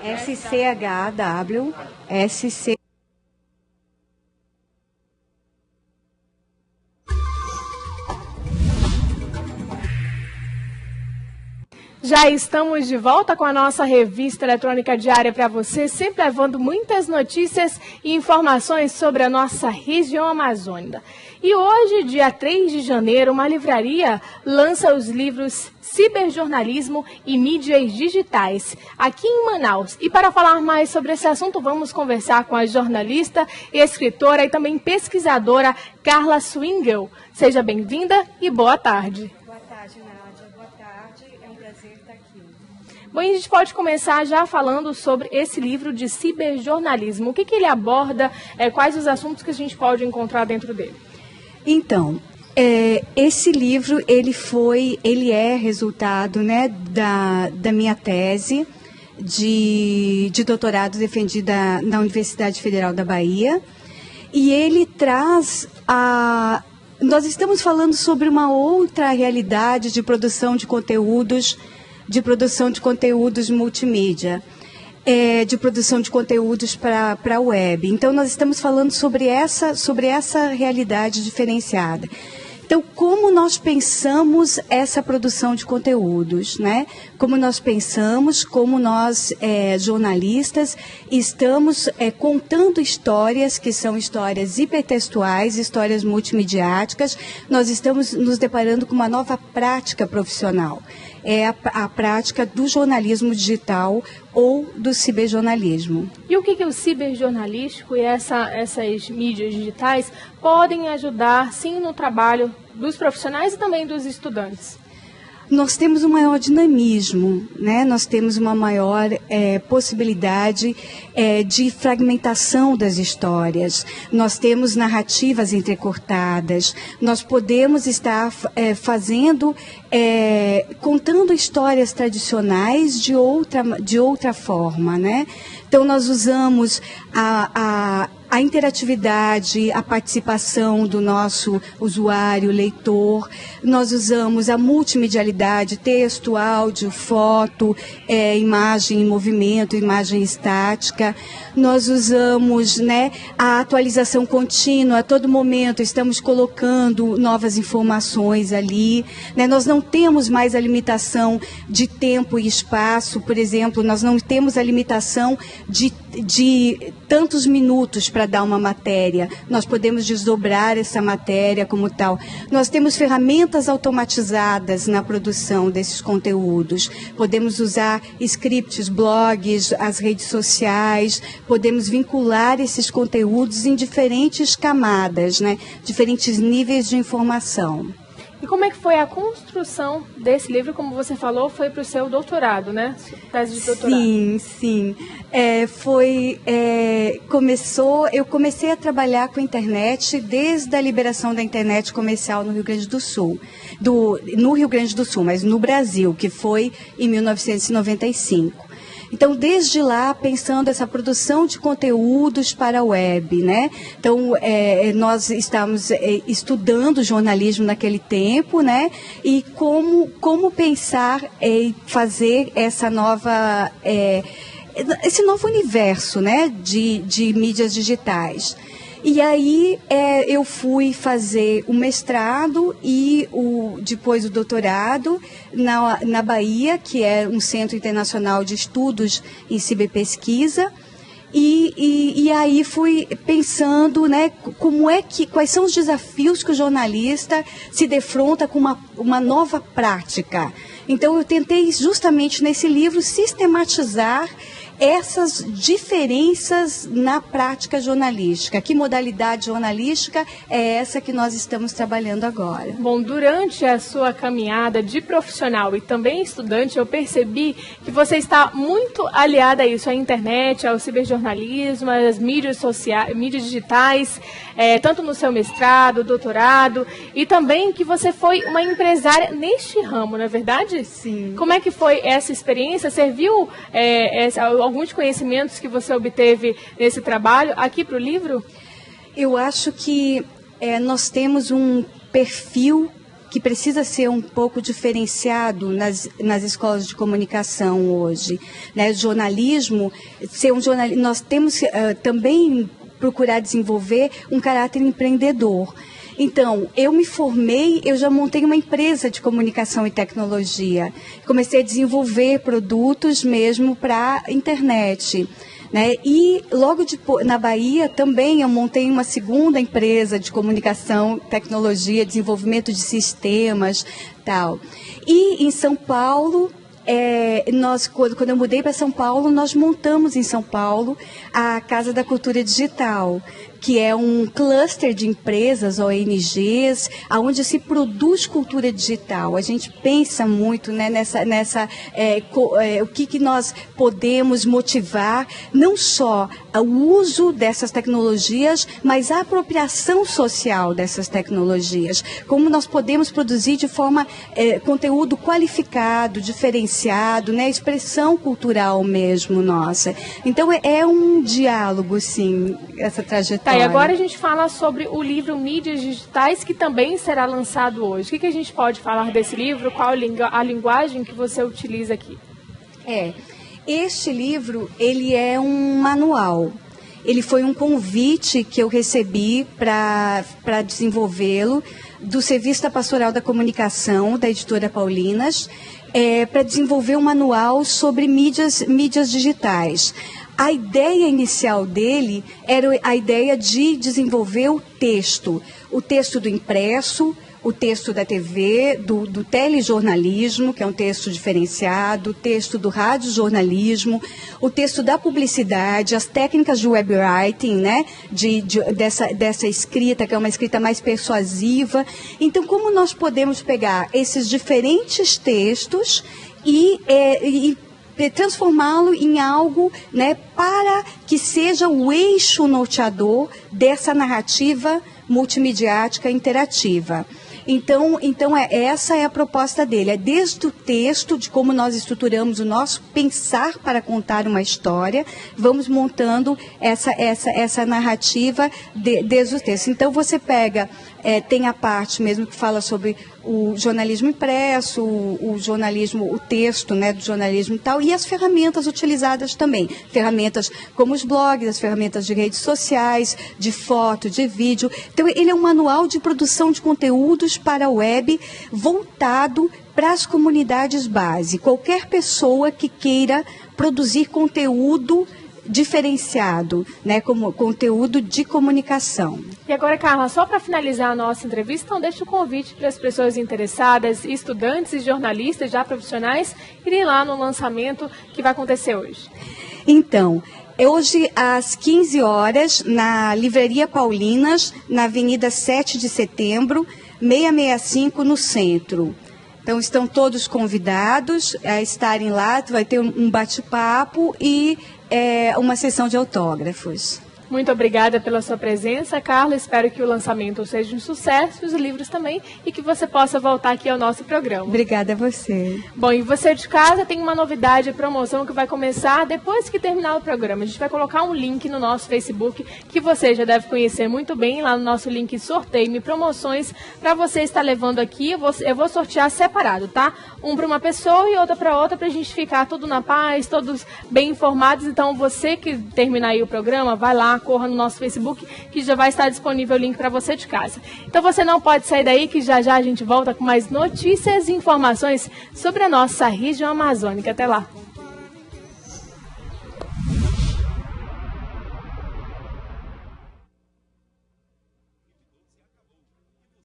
SCHW. Já estamos de volta com a nossa revista eletrônica diária para você, sempre levando muitas notícias e informações sobre a nossa região amazônica. E hoje, dia 3 de janeiro, uma livraria lança os livros Ciberjornalismo e Mídias Digitais, aqui em Manaus. E para falar mais sobre esse assunto, vamos conversar com a jornalista, escritora e também pesquisadora Carla Swingel. Seja bem-vinda e boa tarde. Boa tarde, Nádia. Boa tarde. É um prazer estar aqui. Bom, a gente pode começar já falando sobre esse livro de ciberjornalismo. O que ele aborda, quais os assuntos que a gente pode encontrar dentro dele? Então, esse livro, ele é resultado, né, da minha tese de doutorado defendida na Universidade Federal da Bahia. E ele traz nós estamos falando sobre uma outra realidade de produção de conteúdos multimídia, de produção de conteúdos para a web. Então, nós estamos falando sobre essa realidade diferenciada. Então, como nós pensamos essa produção de conteúdos, né? Como nós pensamos, como nós, jornalistas, estamos contando histórias que são histórias hipertextuais, histórias multimediáticas. Nós estamos nos deparando com uma nova prática profissional. É a prática do jornalismo digital ou do ciberjornalismo. E o que o ciberjornalístico e essas mídias digitais podem ajudar, sim, no trabalho dos profissionais e também dos estudantes? Nós temos um maior dinamismo, né? Nós temos uma maior possibilidade de fragmentação das histórias. Nós temos narrativas entrecortadas. Nós podemos estar contando histórias tradicionais de outra forma, né? Então, nós usamos a interatividade, a participação do nosso usuário, leitor. Nós usamos a multimedialidade, texto, áudio, foto, imagem em movimento, imagem estática. Nós usamos, né, a atualização contínua. A todo momento estamos colocando novas informações ali, né? Nós não temos mais a limitação de tempo e espaço, por exemplo, nós não temos a limitação de tantos minutos para dar uma matéria. Nós podemos desdobrar essa matéria como tal. Nós temos ferramentas automatizadas na produção desses conteúdos. Podemos usar scripts, blogs, as redes sociais. Podemos vincular esses conteúdos em diferentes camadas, né? Diferentes níveis de informação. E como é que foi a construção desse livro? Como você falou, foi para o seu doutorado, né? Tese de doutorado. Sim. Eu comecei a trabalhar com a internet desde a liberação da internet comercial no Rio Grande do Sul. No Rio Grande do Sul, mas no Brasil, que foi em 1995. Então, desde lá, pensando essa produção de conteúdos para a web, né? Então, nós estávamos estudando jornalismo naquele tempo, né? E como pensar e fazer essa nova, esse novo universo, né? De mídias digitais. E aí eu fui fazer o mestrado e depois o doutorado na Bahia, que é um centro internacional de estudos em ciberpesquisa. E aí fui pensando, né, quais são os desafios que o jornalista se defronta com uma nova prática. Então eu tentei justamente nesse livro sistematizar essas diferenças na prática jornalística. Que modalidade jornalística é essa que nós estamos trabalhando agora? Bom, durante a sua caminhada de profissional e também estudante, eu percebi que você está muito aliada a isso, à internet, ao ciberjornalismo, às mídias sociais, mídias digitais, tanto no seu mestrado, doutorado, e também que você foi uma empresária neste ramo, não é verdade? Sim. Como é que foi essa experiência? Serviu alguns conhecimentos que você obteve nesse trabalho aqui para o livro? Eu acho que nós temos um perfil que precisa ser um pouco diferenciado nas escolas de comunicação hoje, né? Jornalismo, nós temos também procurar desenvolver um caráter empreendedor. Então, eu me formei, eu já montei uma empresa de comunicação e tecnologia. Comecei a desenvolver produtos mesmo para a internet. Né? E logo depois, na Bahia também eu montei uma segunda empresa de comunicação, tecnologia, desenvolvimento de sistemas, tal. E em São Paulo, quando eu mudei para São Paulo, nós montamos em São Paulo a Casa da Cultura Digital, que é um cluster de empresas, ONGs, onde se produz cultura digital. A gente pensa muito, né, o que nós podemos motivar, não só o uso dessas tecnologias, mas a apropriação social dessas tecnologias. Como nós podemos produzir de forma, conteúdo qualificado, diferenciado, né, expressão cultural mesmo nossa. Então, é um diálogo, sim, essa trajetória. E agora a gente fala sobre o livro Mídias Digitais, que também será lançado hoje. O que a gente pode falar desse livro? Qual a linguagem que você utiliza aqui? Este livro, ele é um manual. Ele foi um convite que eu recebi para desenvolvê-lo do Serviço da Pastoral da Comunicação, da editora Paulinas, para desenvolver um manual sobre mídias digitais. A ideia inicial dele era a ideia de desenvolver o texto do impresso, o texto da TV, do telejornalismo, que é um texto diferenciado, o texto do radiojornalismo, o texto da publicidade, as técnicas de webwriting, né, dessa escrita, que é uma escrita mais persuasiva. Então, como nós podemos pegar esses diferentes textos e transformá-lo em algo, né, para que seja o eixo norteador dessa narrativa multimediática interativa. Então essa é a proposta dele, é desde o texto, de como nós estruturamos o nosso pensar para contar uma história, vamos montando essa narrativa desde o texto. Então você pega, tem a parte mesmo que fala sobre o jornalismo impresso, o jornalismo, o texto, né, do jornalismo e tal, e as ferramentas utilizadas também, ferramentas como os blogs, as ferramentas de redes sociais, de foto, de vídeo. Então ele é um manual de produção de conteúdos para a web voltado para as comunidades base. Qualquer pessoa que queira produzir conteúdo diferenciado, né, como conteúdo de comunicação. E agora, Carla, só para finalizar a nossa entrevista, então deixa o convite para as pessoas interessadas, estudantes e jornalistas já profissionais, irem lá no lançamento que vai acontecer hoje. Então, hoje às 15 horas, na Livraria Paulinas, na Avenida 7 de Setembro, 665, no centro. Então, estão todos convidados a estarem lá, vai ter um bate-papo e uma sessão de autógrafos. Muito obrigada pela sua presença, Carla. Espero que o lançamento seja um sucesso, os livros também, e que você possa voltar aqui ao nosso programa. Obrigada a você. Bom, e você de casa tem uma novidade, a promoção que vai começar depois que terminar o programa. A gente vai colocar um link no nosso Facebook, que você já deve conhecer muito bem, lá no nosso link Sorteio e Promoções, para você estar levando aqui. Eu vou sortear separado, tá? Um para uma pessoa e outra para outra, para a gente ficar tudo na paz, todos bem informados. Então, você que terminar aí o programa, vai lá, corra no nosso Facebook, que já vai estar disponível o link para você de casa. Então você não pode sair daí, que já já a gente volta com mais notícias e informações sobre a nossa região amazônica. Até lá!